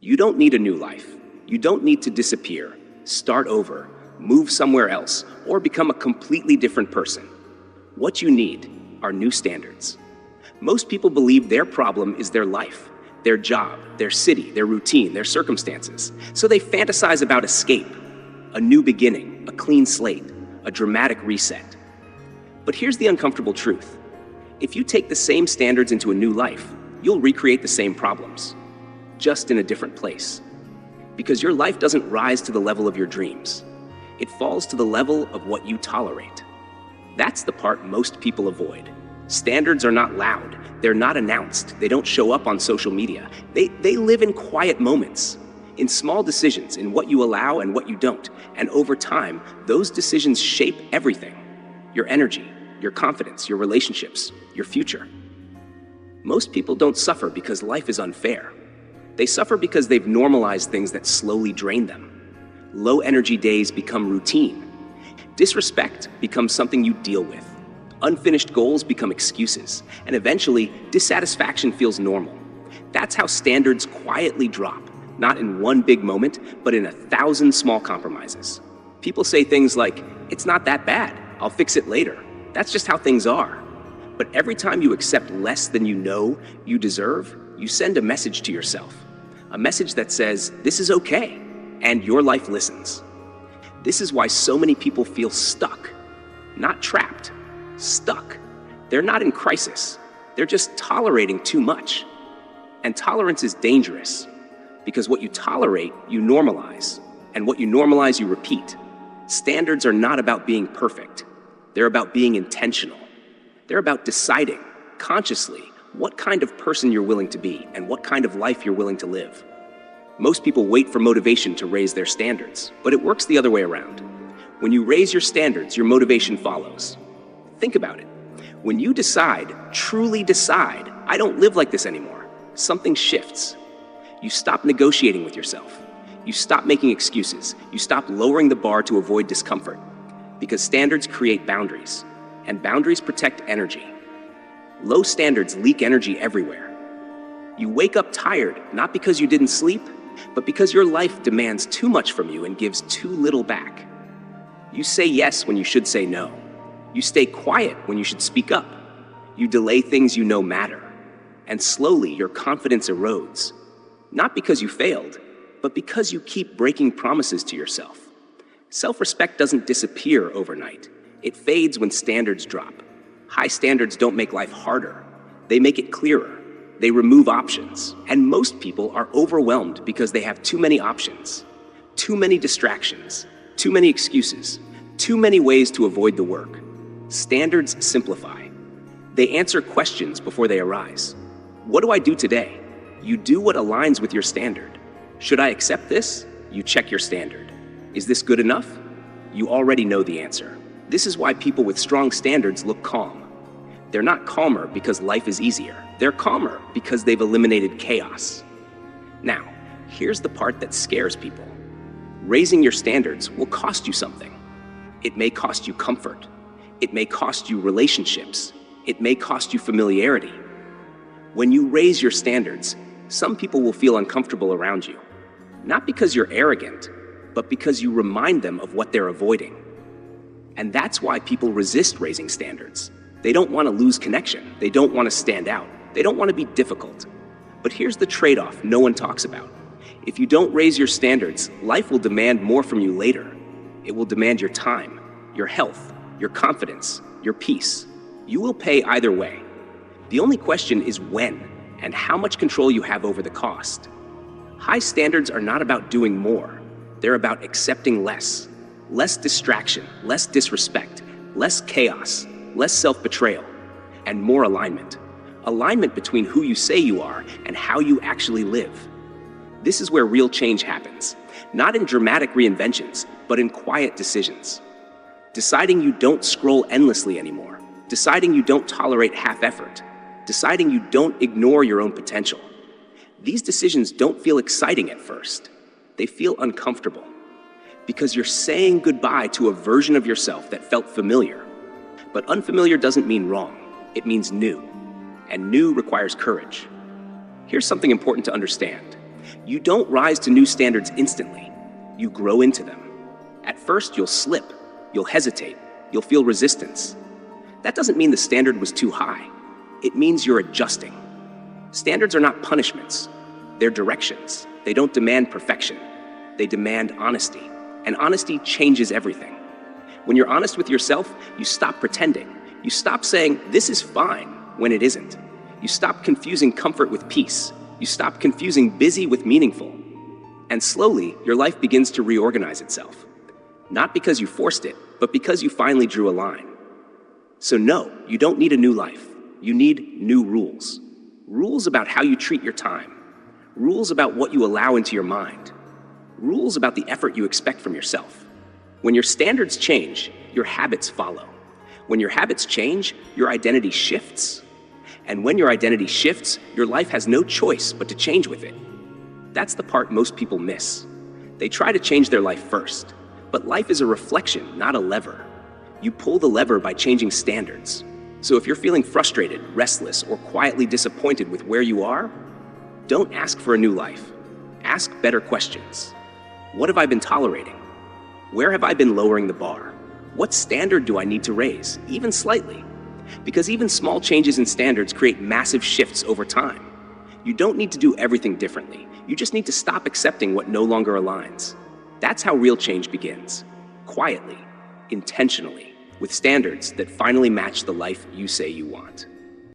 You don't need a new life. You don't need to disappear, start over, move somewhere else, or become a completely different person. What you need are new standards. Most people believe their problem is their life, their job, their city, their routine, their circumstances. So they fantasize about escape, a new beginning, a clean slate, a dramatic reset. But here's the uncomfortable truth. If you take the same standards into a new life, you'll recreate the same problems, just in a different place. Because your life doesn't rise to the level of your dreams. It falls to the level of what you tolerate. That's the part most people avoid. Standards are not loud. They're not announced. They don't show up on social media. They live in quiet moments, in small decisions, in what you allow and what you don't. And over time, those decisions shape everything. Your energy, your confidence, your relationships, your future. Most people don't suffer because life is unfair. They suffer because they've normalized things that slowly drain them. Low energy days become routine. Disrespect becomes something you deal with. Unfinished goals become excuses. And eventually, dissatisfaction feels normal. That's how standards quietly drop, not in one big moment, but in 1,000 small compromises. People say things like, "It's not that bad, I'll fix it later." That's just how things are. But every time you accept less than you know you deserve, you send a message to yourself. A message that says, this is okay, and your life listens. This is why so many people feel stuck, not trapped, stuck. They're not in crisis. They're just tolerating too much. And tolerance is dangerous, because what you tolerate, you normalize. And what you normalize, you repeat. Standards are not about being perfect. They're about being intentional. They're about deciding, consciously, what kind of person you're willing to be and what kind of life you're willing to live. Most people wait for motivation to raise their standards, but it works the other way around. When you raise your standards, your motivation follows. Think about it. When you decide, truly decide, I don't live like this anymore, something shifts. You stop negotiating with yourself. You stop making excuses. You stop lowering the bar to avoid discomfort. Because standards create boundaries, and boundaries protect energy. Low standards leak energy everywhere. You wake up tired, not because you didn't sleep, but because your life demands too much from you and gives too little back. You say yes when you should say no. You stay quiet when you should speak up. You delay things you know matter. And slowly, your confidence erodes. Not because you failed, but because you keep breaking promises to yourself. Self-respect doesn't disappear overnight. It fades when standards drop. High standards don't make life harder. They make it clearer. They remove options. And most people are overwhelmed because they have too many options, too many distractions, too many excuses, too many ways to avoid the work. Standards simplify. They answer questions before they arise. What do I do today? You do what aligns with your standard. Should I accept this? You check your standard. Is this good enough? You already know the answer. This is why people with strong standards look calm. They're not calmer because life is easier. They're calmer because they've eliminated chaos. Now, here's the part that scares people. Raising your standards will cost you something. It may cost you comfort. It may cost you relationships. It may cost you familiarity. When you raise your standards, some people will feel uncomfortable around you. Not because you're arrogant, but because you remind them of what they're avoiding. And that's why people resist raising standards. They don't want to lose connection. They don't want to stand out. They don't want to be difficult. But here's the trade-off no one talks about. If you don't raise your standards, life will demand more from you later. It will demand your time, your health, your confidence, your peace. You will pay either way. The only question is when and how much control you have over the cost. High standards are not about doing more. They're about accepting less. Less distraction, less disrespect, less chaos, less self-betrayal, and more alignment. Alignment between who you say you are and how you actually live. This is where real change happens, not in dramatic reinventions, but in quiet decisions. Deciding you don't scroll endlessly anymore. Deciding you don't tolerate half-effort. Deciding you don't ignore your own potential. These decisions don't feel exciting at first. They feel uncomfortable. Because you're saying goodbye to a version of yourself that felt familiar. But unfamiliar doesn't mean wrong. It means new. And new requires courage. Here's something important to understand. You don't rise to new standards instantly. You grow into them. At first, you'll slip, you'll hesitate, you'll feel resistance. That doesn't mean the standard was too high. It means you're adjusting. Standards are not punishments. They're directions. They don't demand perfection. They demand honesty. And honesty changes everything. When you're honest with yourself, you stop pretending. You stop saying, "This is fine," when it isn't. You stop confusing comfort with peace. You stop confusing busy with meaningful. And slowly, your life begins to reorganize itself. Not because you forced it, but because you finally drew a line. So no, you don't need a new life. You need new rules. Rules about how you treat your time. Rules about what you allow into your mind. Rules about the effort you expect from yourself. When your standards change, your habits follow. When your habits change, your identity shifts. And when your identity shifts, your life has no choice but to change with it. That's the part most people miss. They try to change their life first, but life is a reflection, not a lever. You pull the lever by changing standards. So if you're feeling frustrated, restless, or quietly disappointed with where you are, don't ask for a new life. Ask better questions. What have I been tolerating? Where have I been lowering the bar? What standard do I need to raise, even slightly? Because even small changes in standards create massive shifts over time. You don't need to do everything differently. You just need to stop accepting what no longer aligns. That's how real change begins. Quietly, intentionally, with standards that finally match the life you say you want.